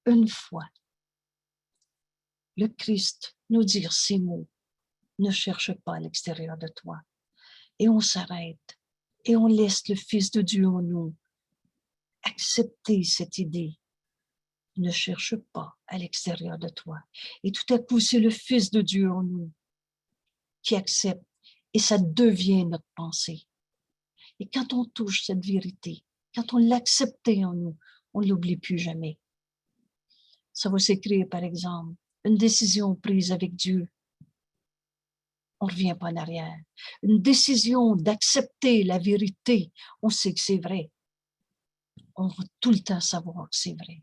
Speaker 1: une fois le Christ nous dire ces mots. Ne cherche pas à l'extérieur de toi. Et on s'arrête et on laisse le Fils de Dieu en nous accepter cette idée. Ne cherche pas à l'extérieur de toi. Et tout à coup, c'est le Fils de Dieu en nous qui accepte et ça devient notre pensée. Et quand on touche cette vérité, quand on l'accepte en nous, on ne l'oublie plus jamais. Ça va s'écrire, par exemple, une décision prise avec Dieu. On ne revient pas en arrière. Une décision d'accepter la vérité, on sait que c'est vrai. On va tout le temps savoir que c'est vrai.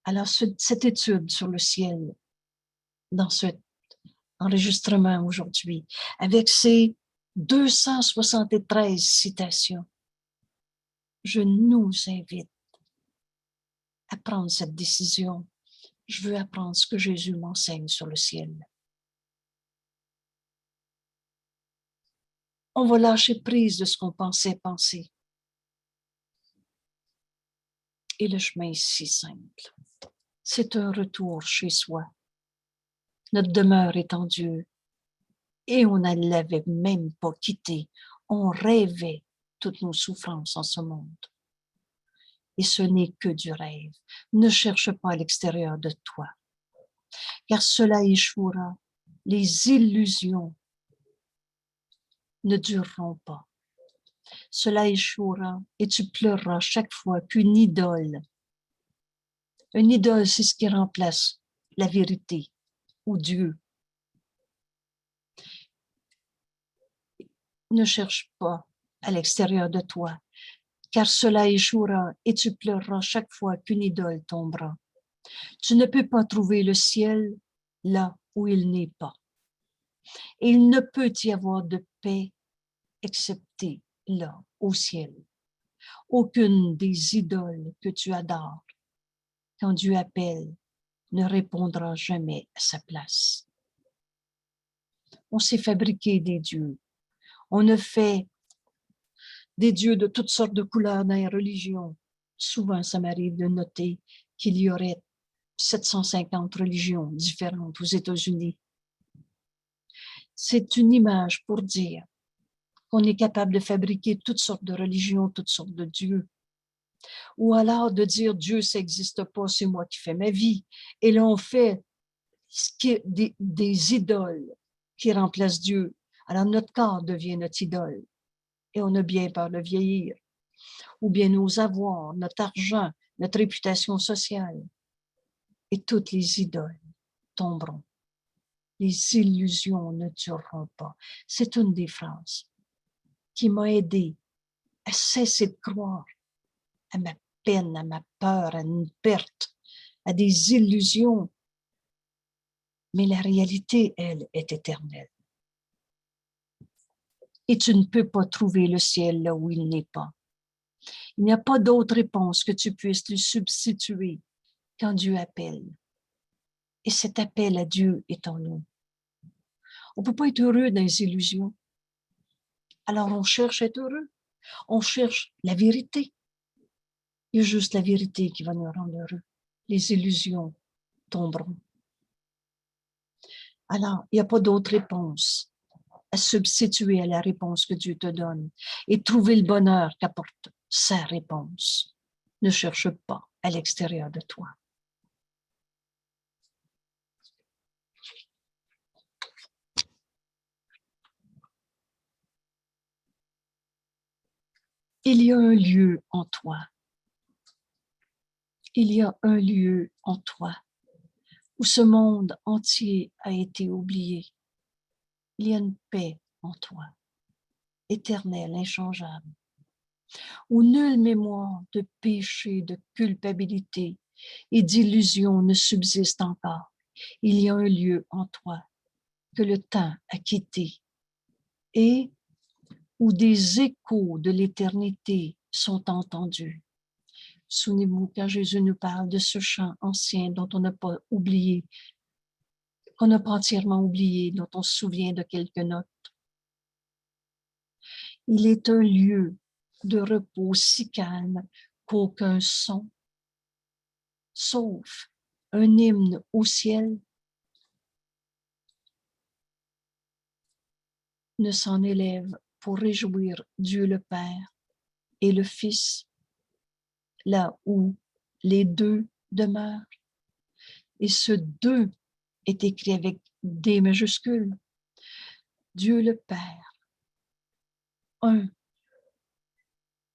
Speaker 1: Alors, cette étude sur le ciel, dans cet enregistrement aujourd'hui, avec ces 273 citations, je nous invite à prendre cette décision. Je veux apprendre ce que Jésus m'enseigne sur le ciel. On va lâcher prise de ce qu'on pensait penser. Et le chemin est si simple. C'est un retour chez soi. Notre demeure est en Dieu. Et on ne l'avait même pas quitté. On rêvait toutes nos souffrances en ce monde. Et ce n'est que du rêve. Ne cherche pas à l'extérieur de toi. Car cela échouera. Les illusions ne dureront pas. Cela échouera et tu pleureras chaque fois qu'une idole, c'est ce qui remplace la vérité ou Dieu. Ne cherche pas à l'extérieur de toi, car cela échouera et tu pleureras chaque fois qu'une idole tombera. Tu ne peux pas trouver le ciel là où il n'est pas. Et il ne peut y avoir de paix excepté là, au ciel. Aucune des idoles que tu adores, quand Dieu appelle, ne répondra jamais à sa place. On s'est fabriqué des dieux. On a fait des dieux de toutes sortes de couleurs dans les religions. Souvent, ça m'arrive de noter qu'il y aurait 750 religions différentes aux États-Unis. C'est une image pour dire qu'on est capable de fabriquer toutes sortes de religions, toutes sortes de dieux. Ou alors de dire Dieu, ça n'existe pas, c'est moi qui fais ma vie. Et là, on fait des idoles qui remplacent Dieu. Alors notre corps devient notre idole. Et on a bien peur de vieillir. Ou bien nos avoirs, notre argent, notre réputation sociale. Et toutes les idoles tomberont. Les illusions ne dureront pas. C'est une des phrases qui m'a aidé à cesser de croire à ma peine, à ma peur, à une perte, à des illusions. Mais la réalité, elle, est éternelle. Et tu ne peux pas trouver le ciel là où il n'est pas. Il n'y a pas d'autre réponse que tu puisses lui substituer quand Dieu appelle. Et cet appel à Dieu est en nous. On ne peut pas être heureux dans les illusions. Alors on cherche à être heureux. On cherche la vérité. Il y a juste la vérité qui va nous rendre heureux. Les illusions tomberont. Alors, il n'y a pas d'autre réponse à substituer à la réponse que Dieu te donne et trouver le bonheur qu'apporte sa réponse. Ne cherche pas à l'extérieur de toi. Il y a un lieu en toi. Il y a un lieu en toi où ce monde entier a été oublié. Il y a une paix en toi, éternelle, inchangeable, où nulle mémoire de péché, de culpabilité et d'illusion ne subsiste encore. Il y a un lieu en toi que le temps a quitté et où des échos de l'éternité sont entendus. Souvenez-vous quand Jésus nous parle de ce chant ancien dont on n'a pas oublié, qu'on n'a pas entièrement oublié, dont on se souvient de quelques notes. Il est un lieu de repos si calme qu'aucun son, sauf un hymne au ciel, ne s'en élève pour réjouir Dieu le Père et le Fils, là où les deux demeurent. Et ce deux est écrit avec des majuscules. Dieu le Père, un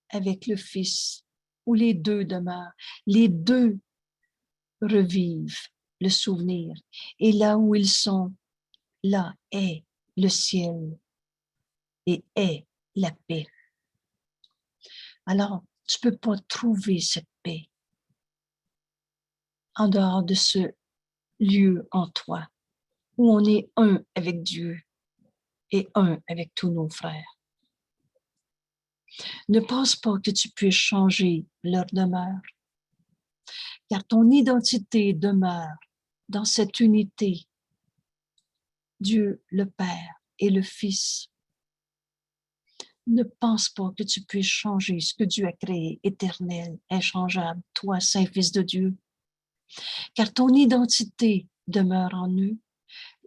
Speaker 1: avec le Fils, où les deux demeurent. Les deux revivent le souvenir. Et là où ils sont, là est le ciel et est la paix. Alors, tu ne peux pas trouver cette paix en dehors de ce lieu en toi, où on est un avec Dieu et un avec tous nos frères. Ne pense pas que tu puisses changer leur demeure, car ton identité demeure dans cette unité, Dieu le Père et le Fils. Ne pense pas que tu puisses changer ce que Dieu a créé, éternel, inchangeable, toi, Saint-Fils de Dieu, car ton identité demeure en eux,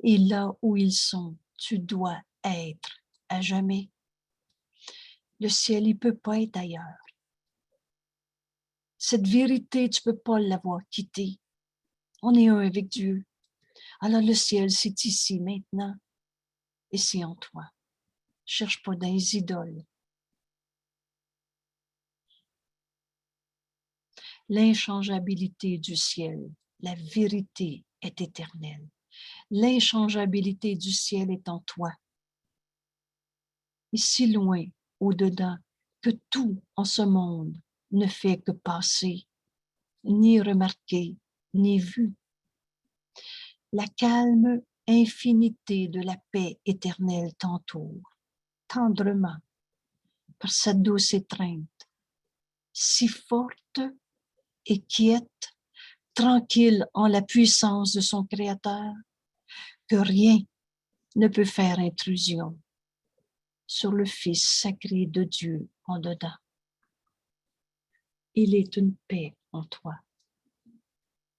Speaker 1: et là où ils sont, tu dois être à jamais. Le ciel, il ne peut pas être ailleurs. Cette vérité, tu ne peux pas l'avoir quittée. On est un avec Dieu. Alors le ciel, c'est ici, maintenant, et c'est en toi. Cherche pas dans les idoles. L'inchangeabilité du ciel, la vérité est éternelle. L'inchangeabilité du ciel est en toi. Et si loin, au-dedans, que tout en ce monde ne fait que passer, ni remarquer, ni vu. La calme infinité de la paix éternelle t'entoure, tendrement, par sa douce étreinte, si forte et quiète, tranquille en la puissance de son Créateur, que rien ne peut faire intrusion sur le Fils sacré de Dieu en dedans. Il est une paix en toi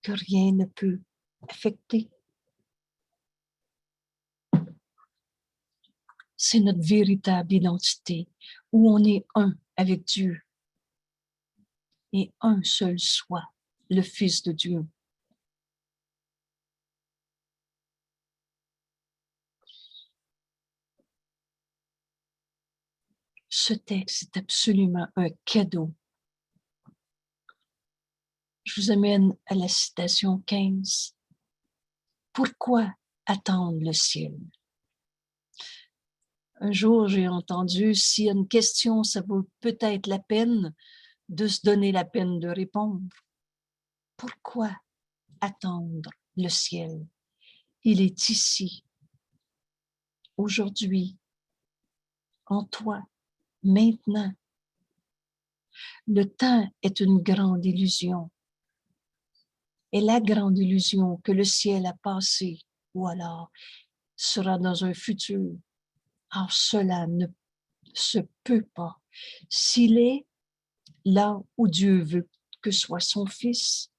Speaker 1: que rien ne peut affecter. C'est notre véritable identité où on est un avec Dieu et un seul soit, le Fils de Dieu. Ce texte est absolument un cadeau. Je vous amène à la citation 15. Pourquoi attendre le ciel? Un jour, j'ai entendu, s'il y a une question, ça vaut peut-être la peine de se donner la peine de répondre. Pourquoi attendre le ciel? Il est ici, aujourd'hui, en toi, maintenant. Le temps est une grande illusion. Et la grande illusion que le ciel a passée, ou alors sera dans un futur, alors cela ne se peut pas. S'il est là où Dieu veut que soit son Fils,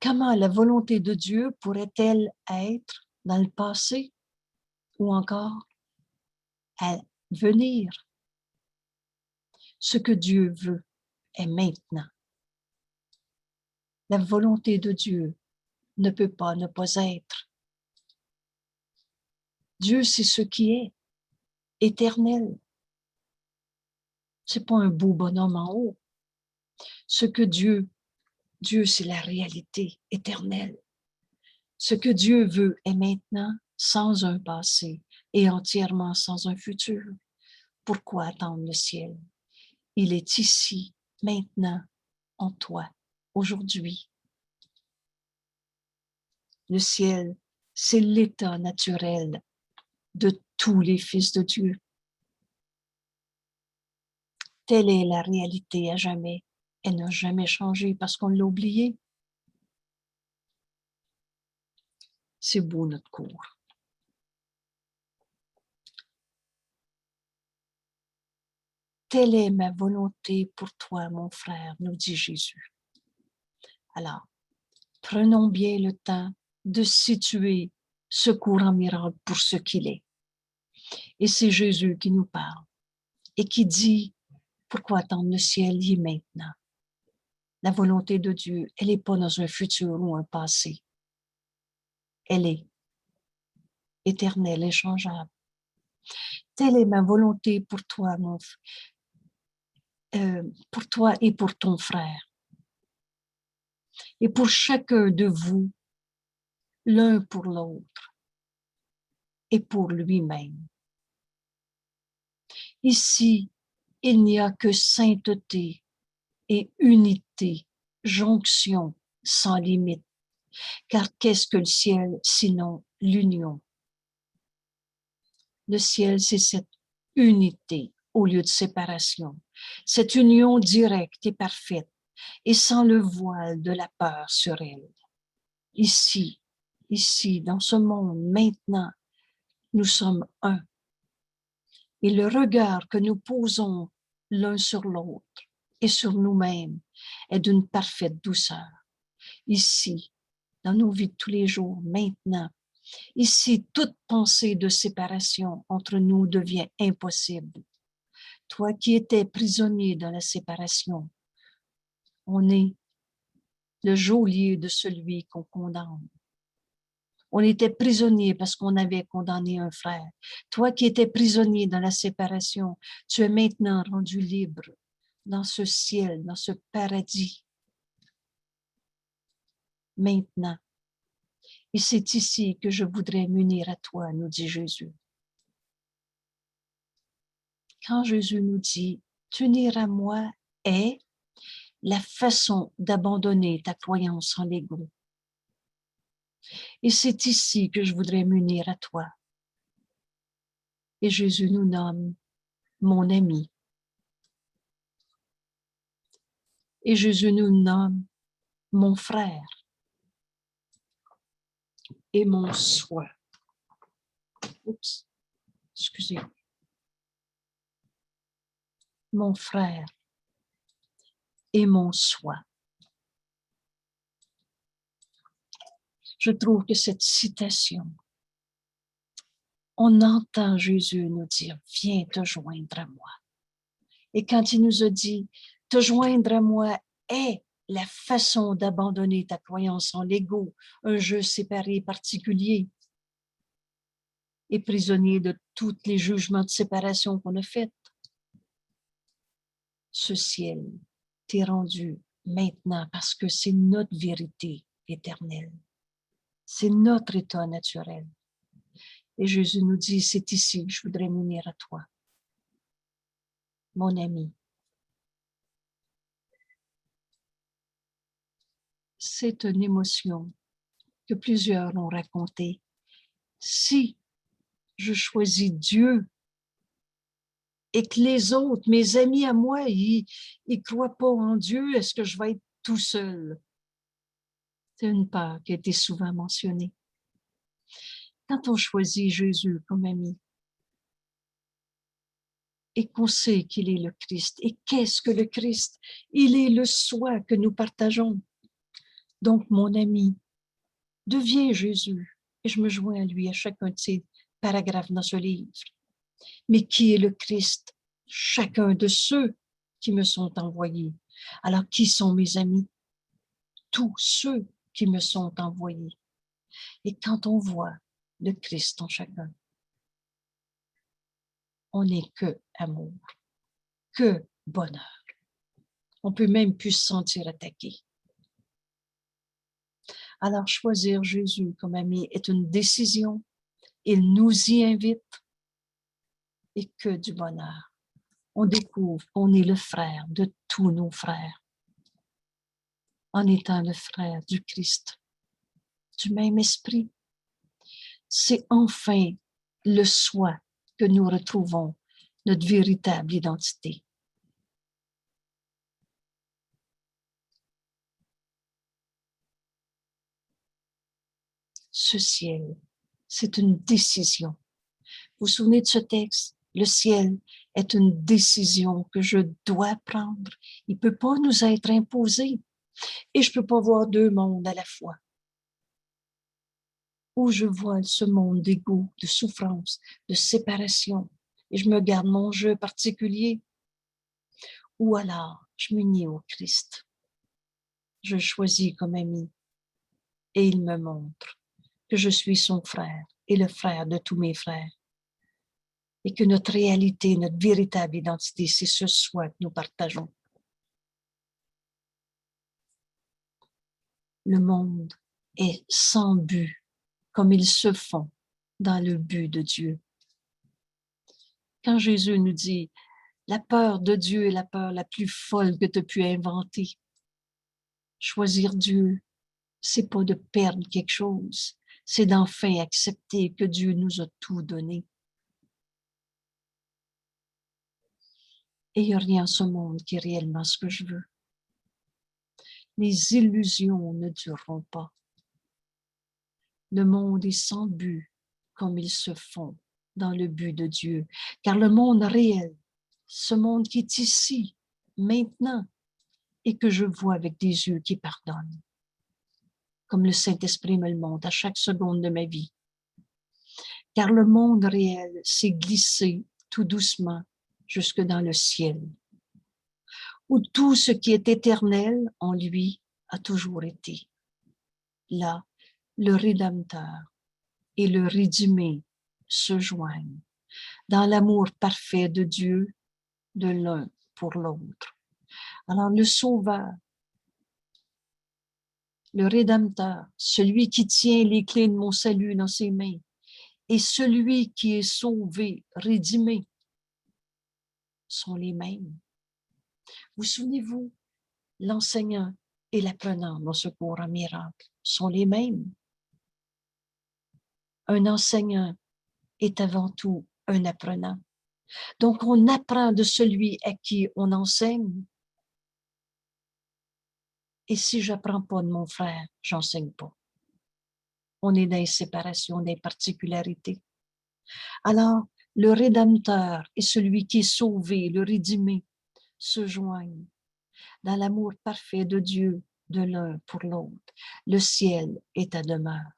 Speaker 1: comment la volonté de Dieu pourrait-elle être dans le passé? ou encore à venir. Ce que Dieu veut est maintenant. La volonté de Dieu ne peut pas ne pas être. Dieu, c'est ce qui est éternel. C'est pas un beau bonhomme en haut. Ce que Dieu, c'est la réalité éternelle. Ce que Dieu veut est maintenant, sans un passé et entièrement sans un futur. Pourquoi attendre le ciel? Il est ici, maintenant, en toi, aujourd'hui. Le ciel, c'est l'état naturel de tous les fils de Dieu. Telle est la réalité à jamais. Elle n'a jamais changé parce qu'on l'a oublié. C'est beau notre cours. Telle est ma volonté pour toi, mon frère, nous dit Jésus. Alors, prenons bien le temps de situer ce courant miracle pour ce qu'il est. Et c'est Jésus qui nous parle et qui dit, pourquoi attendre le ciel, il est maintenant. La volonté de Dieu, elle n'est pas dans un futur ou un passé. Elle est éternelle, inchangeable. Telle est ma volonté pour toi, pour toi et pour ton frère. Et pour chacun de vous, l'un pour l'autre et pour lui-même. Ici, il n'y a que sainteté et unité, jonction sans limite. Car qu'est-ce que le ciel sinon l'union? Le ciel, c'est cette unité au lieu de séparation, cette union directe et parfaite et sans le voile de la peur sur elle. Ici, dans ce monde, maintenant, nous sommes un. Et le regard que nous posons l'un sur l'autre et sur nous-mêmes est d'une parfaite douceur. Ici, dans nos vies de tous les jours, maintenant, ici, toute pensée de séparation entre nous devient impossible. Toi qui étais prisonnier dans la séparation, on est le geôlier de celui qu'on condamne. On était prisonnier parce qu'on avait condamné un frère. Toi qui étais prisonnier dans la séparation, tu es maintenant rendu libre dans ce ciel, dans ce paradis. Maintenant. Et c'est ici que je voudrais m'unir à toi, nous dit Jésus. Quand Jésus nous dit, t'unir à moi est la façon d'abandonner ta croyance en l'ego. Et c'est ici que je voudrais m'unir à toi. Et Jésus nous nomme mon ami. Et Jésus nous nomme mon frère et mon soi. Oups, excusez. Mon frère et mon soi. Je trouve que cette citation, on entend Jésus nous dire, viens te joindre à moi. Et quand il nous a dit, te joindre à moi est la façon d'abandonner ta croyance en l'ego, un jeu séparé particulier et prisonnier de tous les jugements de séparation qu'on a faits. Ce ciel t'est rendu maintenant parce que c'est notre vérité éternelle. C'est notre état naturel. Et Jésus nous dit, c'est ici que je voudrais m'unir à toi, mon ami. C'est une émotion que plusieurs ont racontée. Si je choisis Dieu et que les autres, mes amis à moi, ils croient pas en Dieu, est-ce que je vais être tout seul? C'est une peur qui a été souvent mentionnée. Quand on choisit Jésus comme ami et qu'on sait qu'il est le Christ, et qu'est-ce que le Christ? Il est le soi que nous partageons. Donc, mon ami, deviens Jésus et je me joins à lui à chacun de ses paragraphes dans ce livre. Mais qui est le Christ? Chacun de ceux qui me sont envoyés. Alors, qui sont mes amis? Tous ceux qui me sont envoyés. Et quand on voit le Christ en chacun, on n'est que amour, que bonheur. On peut même plus se sentir attaqué. Alors, choisir Jésus comme ami est une décision. Il nous y invite et que du bonheur. On découvre qu'on est le frère de tous nos frères en étant le frère du Christ, du même esprit. C'est enfin le soi que nous retrouvons, notre véritable identité. Ce ciel, c'est une décision. Vous vous souvenez de ce texte? Le ciel est une décision que je dois prendre. Il ne peut pas nous être imposé. Et je ne peux pas voir deux mondes à la fois. Où je vois ce monde d'ego, de souffrance, de séparation, et je me garde mon jeu particulier. Ou alors, je m'unis au Christ. Je le choisis comme ami. Et il me montre que je suis son frère et le frère de tous mes frères. Et que notre réalité, notre véritable identité, c'est ce soi que nous partageons. Le monde est sans but, comme ils se font dans le but de Dieu. Quand Jésus nous dit, la peur de Dieu est la peur la plus folle que tu as pu inventer. Choisir Dieu, c'est pas de perdre quelque chose, c'est d'enfin accepter que Dieu nous a tout donné. Et il n'y a rien en ce monde qui est réellement ce que je veux. Les illusions ne dureront pas. Le monde est sans but, comme ils se font dans le but de Dieu. Car le monde réel, ce monde qui est ici, maintenant, et que je vois avec des yeux qui pardonnent, comme le Saint-Esprit me le montre à chaque seconde de ma vie. Car le monde réel s'est glissé tout doucement jusque dans le ciel, où tout ce qui est éternel en lui a toujours été. Là, le Rédempteur et le Rédimé se joignent dans l'amour parfait de Dieu, de l'un pour l'autre. Alors le Sauveur, le Rédempteur, celui qui tient les clés de mon salut dans ses mains, et celui qui est sauvé, rédimé, sont les mêmes. Vous souvenez-vous, l'enseignant et l'apprenant dans ce cours en miracle sont les mêmes. Un enseignant est avant tout un apprenant. Donc, on apprend de celui à qui on enseigne. Et si je n'apprends pas de mon frère, j'enseigne pas. On est dans les séparations, des particularités. Alors, le Rédempteur et celui qui est sauvé, le rédimé, se joignent dans l'amour parfait de Dieu, de l'un pour l'autre. Le ciel est à demeure.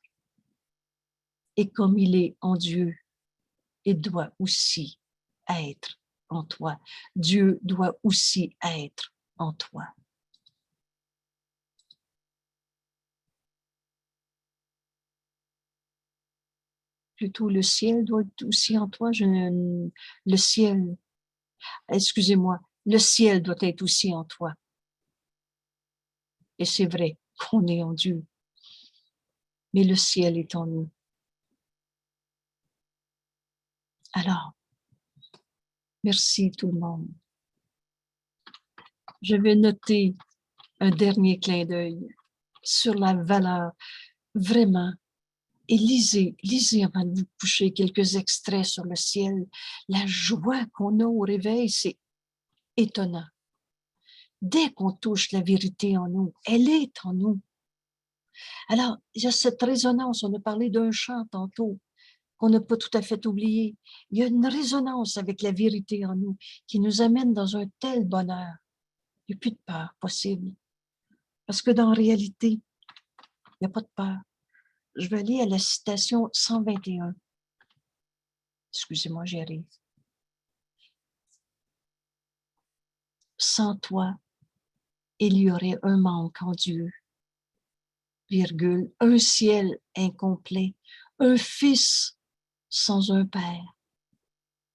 Speaker 1: Et comme il est en Dieu, il doit aussi être en toi. Dieu doit aussi être en toi. Plutôt, le ciel doit être aussi en toi. Le ciel, excusez-moi, le ciel doit être aussi en toi. Et c'est vrai qu'on est en Dieu, mais le ciel est en nous. Alors, merci tout le monde. Je vais noter un dernier clin d'œil sur la valeur, vraiment. Et lisez avant de vous coucher quelques extraits sur le ciel. La joie qu'on a au réveil, c'est étonnant. Dès qu'on touche la vérité en nous, elle est en nous. Alors, il y a cette résonance, on a parlé d'un chant tantôt, qu'on n'a pas tout à fait oublié. Il y a une résonance avec la vérité en nous qui nous amène dans un tel bonheur. Il n'y a plus de peur possible. Parce que dans la réalité, il n'y a pas de peur. Je vais aller à la citation 121. Excusez-moi, j'y arrive. Sans toi, il y aurait un manque en Dieu, virgule, un ciel incomplet, un fils sans un père.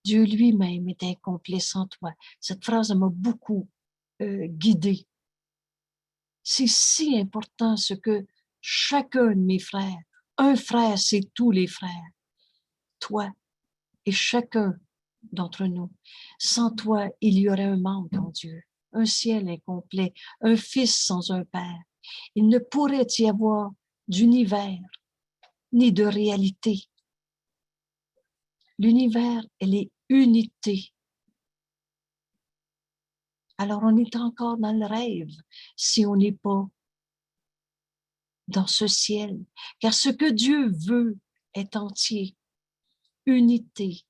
Speaker 1: Dieu lui-même est incomplet sans toi. Cette phrase m'a beaucoup guidée. C'est si important ce que chacun de mes frères, un frère, c'est tous les frères, toi et chacun d'entre nous. Sans toi, il y aurait un manque en Dieu, un ciel incomplet, un fils sans un père. Il ne pourrait y avoir d'univers ni de réalité. L'univers, elle est unité. Alors on est encore dans le rêve si on n'est pas dans ce ciel. Car ce que Dieu veut est entier, unité,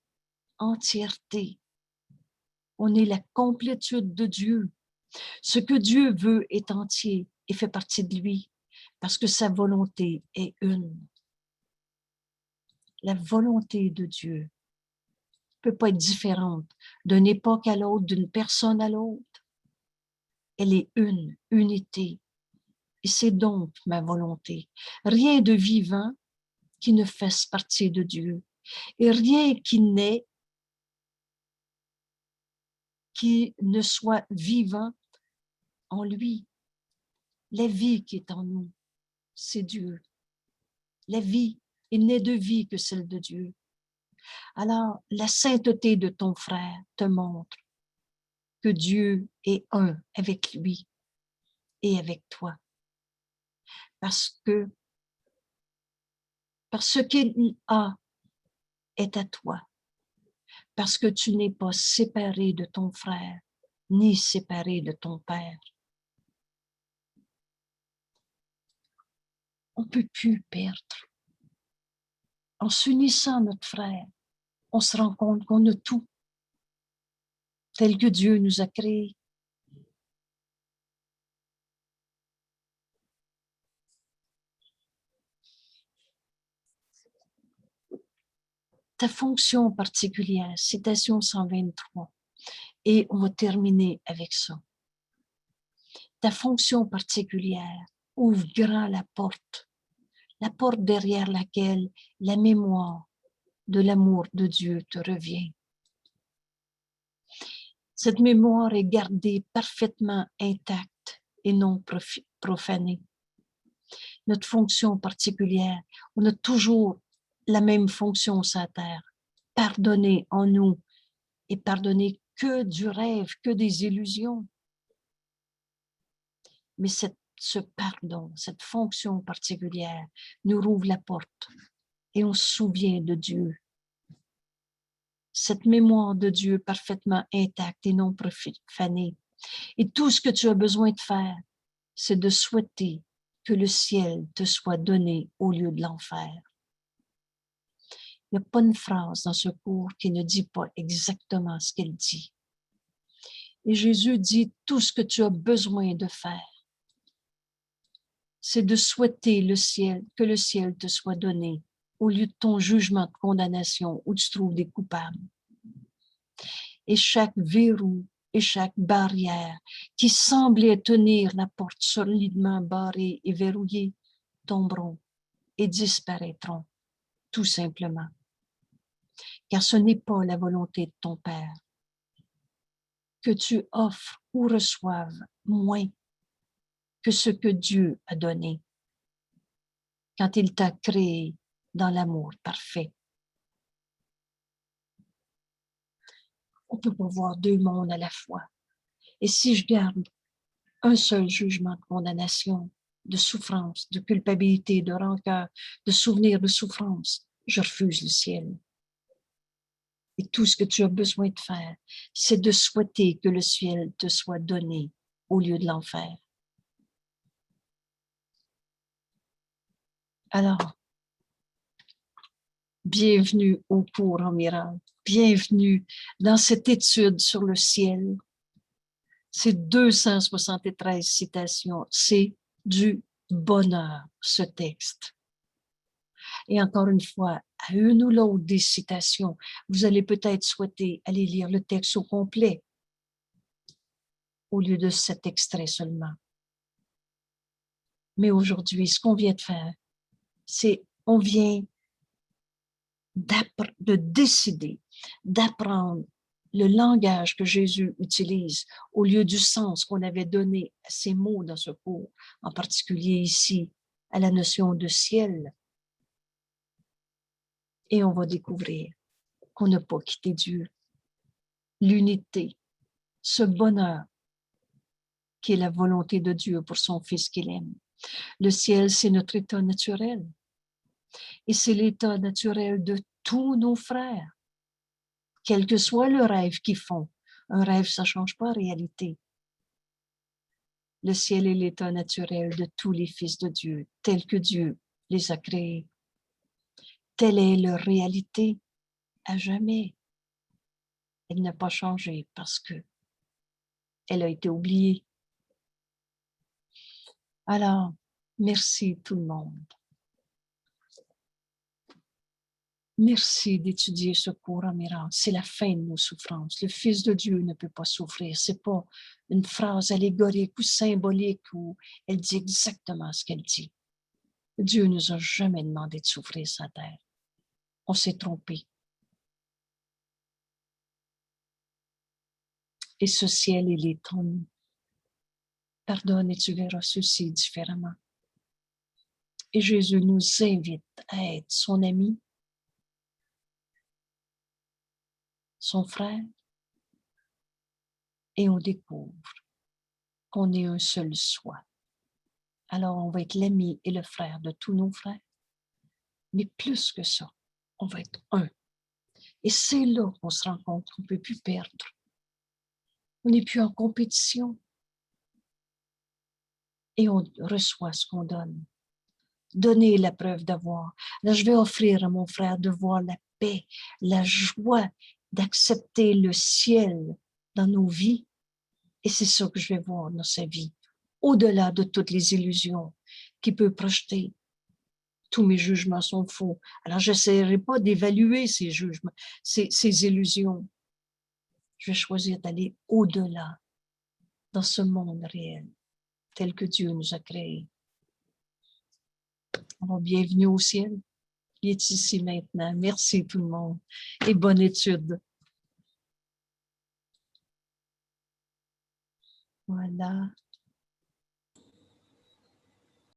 Speaker 1: entièreté. On est la complétude de Dieu. Ce que Dieu veut est entier et fait partie de lui parce que sa volonté est une. La volonté de Dieu ne peut pas être différente d'une époque à l'autre, d'une personne à l'autre. Elle est une, unité. Et c'est donc ma volonté. Rien de vivant qui ne fasse partie de Dieu. Et rien qui naît, qui ne soit vivant en lui. La vie qui est en nous, c'est Dieu. La vie, il n'est de vie que celle de Dieu. Alors, la sainteté de ton frère te montre que Dieu est un avec lui et avec toi. Parce que ce qu'il a est à toi. Parce que tu n'es pas séparé de ton frère, ni séparé de ton père. On ne peut plus perdre. En s'unissant à notre frère, on se rend compte qu'on a tout, tel que Dieu nous a créés. Ta fonction particulière, citation 123, et on va terminer avec ça. Ta fonction particulière ouvre grand la porte derrière laquelle la mémoire de l'amour de Dieu te revient. Cette mémoire est gardée parfaitement intacte et non profanée. Notre fonction particulière, on a toujours la même fonction sur la terre, pardonner en nous et pardonner que du rêve, que des illusions. Mais ce pardon, cette fonction particulière nous rouvre la porte et on se souvient de Dieu. Cette mémoire de Dieu parfaitement intacte et non profanée. Et tout ce que tu as besoin de faire, c'est de souhaiter que le ciel te soit donné au lieu de l'enfer. Il n'y a pas une phrase dans ce cours qui ne dit pas exactement ce qu'elle dit. Et Jésus dit, tout ce que tu as besoin de faire, c'est de souhaiter le ciel, que le ciel te soit donné au lieu de ton jugement de condamnation où tu trouves des coupables. Et chaque verrou et chaque barrière qui semblait tenir la porte solidement barrée et verrouillée tomberont et disparaîtront, tout simplement. Car ce n'est pas la volonté de ton Père que tu offres ou reçoives moins que ce que Dieu a donné quand il t'a créé dans l'amour parfait. On ne peut pas voir deux mondes à la fois. Et si je garde un seul jugement de condamnation, de souffrance, de culpabilité, de rancœur, de souvenir de souffrance, je refuse le ciel. Et tout ce que tu as besoin de faire, c'est de souhaiter que le ciel te soit donné au lieu de l'enfer. Alors, bienvenue au cours en miracle. Bienvenue dans cette étude sur le ciel. C'est 273 citations. C'est du bonheur, ce texte. Et encore une fois, à une ou l'autre des citations, vous allez peut-être souhaiter aller lire le texte au complet au lieu de cet extrait seulement. Mais aujourd'hui, ce qu'on vient de faire, c'est on vient de décider, d'apprendre le langage que Jésus utilise au lieu du sens qu'on avait donné à ces mots dans ce cours, en particulier ici, à la notion de ciel. Et on va découvrir qu'on n'a pas quitté Dieu. L'unité, ce bonheur qui est la volonté de Dieu pour son Fils qu'il aime. Le ciel, c'est notre état naturel. Et c'est l'état naturel de tous nos frères. Quel que soit le rêve qu'ils font, un rêve, ça ne change pas la réalité. Le ciel est l'état naturel de tous les fils de Dieu, tels que Dieu les a créés. Telle est leur réalité à jamais. Elle n'a pas changé parce que elle a été oubliée. Alors, merci tout le monde. Merci d'étudier ce cours en miracle. C'est la fin de nos souffrances. Le Fils de Dieu ne peut pas souffrir. Ce n'est pas une phrase allégorique ou symbolique où elle dit exactement ce qu'elle dit. Dieu ne nous a jamais demandé de souffrir sur la terre. On s'est trompé. Et ce ciel, il est ton. Pardonne et tu verras ceci différemment. Et Jésus nous invite à être son ami, son frère, et on découvre qu'on est un seul soi. Alors on va être l'ami et le frère de tous nos frères, mais plus que ça, on va être un. Et c'est là qu'on se rend compte qu'on ne peut plus perdre. On n'est plus en compétition. Et on reçoit ce qu'on donne. Donner la preuve d'avoir. Là, je vais offrir à mon frère de voir la paix, la joie, d'accepter le ciel dans nos vies. Et c'est ça que je vais voir dans sa vie, au-delà de toutes les illusions qu'il peut projeter. Tous mes jugements sont faux. Alors, je n'essaierai pas d'évaluer ces jugements, ces illusions. Je vais choisir d'aller au-delà, dans ce monde réel, tel que Dieu nous a créés. Alors, bienvenue au ciel. Il est ici maintenant. Merci tout le monde et bonne étude. Voilà.